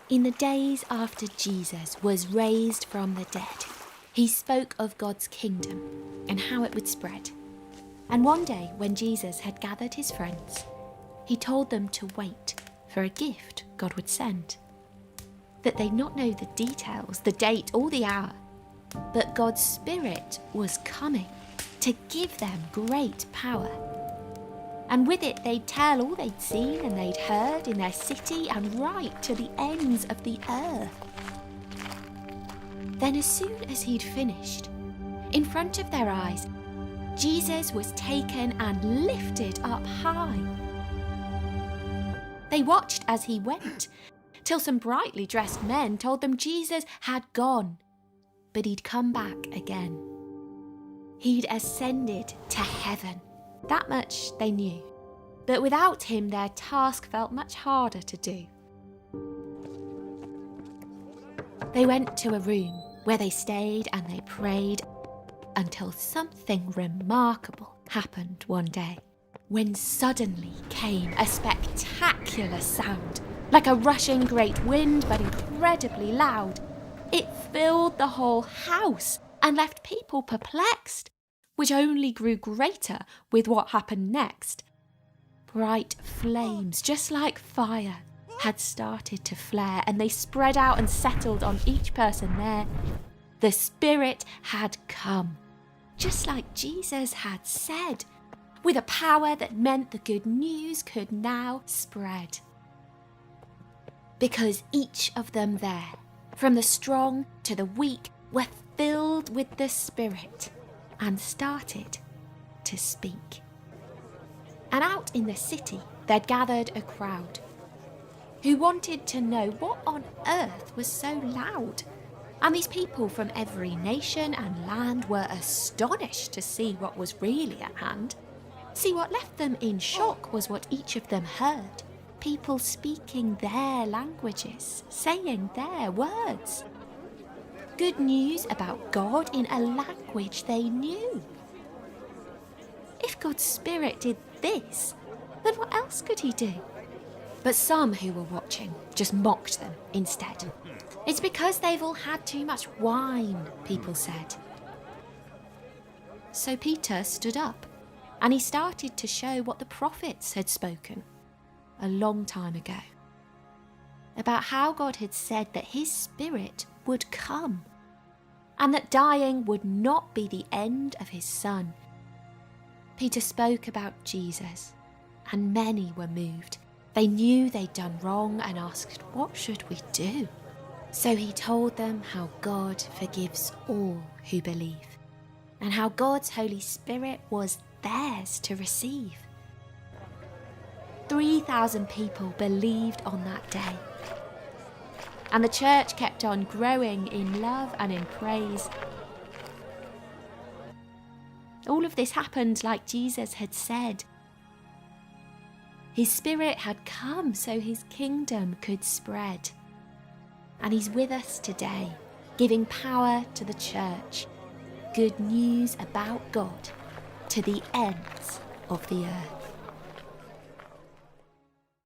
In the days after Jesus was raised from the dead, he spoke of God's kingdom and how it would spread. And one day, when Jesus had gathered his friends, he told them to wait for a gift God would send. That they'd not know the details, the date or the hour, but God's Spirit was coming to give them great power. And with it they'd tell all they'd seen and they'd heard in their city and right to the ends of the earth. Then as soon as he'd finished, in front of their eyes, Jesus was taken and lifted up high. They watched as he went, till some brightly dressed men told them Jesus had gone, but he'd come back again. He'd ascended to heaven. That much they knew, but without him their task felt much harder to do. They went to a room where they stayed and they prayed until something remarkable happened one day, when suddenly came a spectacular sound, like a rushing great wind but incredibly loud. It filled the whole house and left people perplexed, which only grew greater with what happened next. Bright flames, just like fire, had started to flare, and they spread out and settled on each person there. The Spirit had come, just like Jesus had said, with a power that meant the good news could now spread. Because each of them there, from the strong to the weak, were filled with the Spirit and started to speak. And out in the city there'd gathered a crowd who wanted to know what on earth was so loud. And these people from every nation and land were astonished to see what was really at hand. See, what left them in shock was what each of them heard. People speaking their languages, saying their words. Good news about God in a language they knew. If God's Spirit did this, then what else could he do? But some who were watching just mocked them instead. It's because they've all had too much wine, people said. So Peter stood up and he started to show what the prophets had spoken a long time ago, about how God had said that his Spirit would come and that dying would not be the end of his Son. Peter spoke about Jesus, and many were moved. They knew they'd done wrong and asked, what should we do? So he told them how God forgives all who believe, and how God's Holy Spirit was theirs to receive. 3,000 people believed on that day. And the church kept on growing in love and in praise. All of this happened like Jesus had said. His Spirit had come so his kingdom could spread. And he's with us today, giving power to the church, good news about God to the ends of the earth.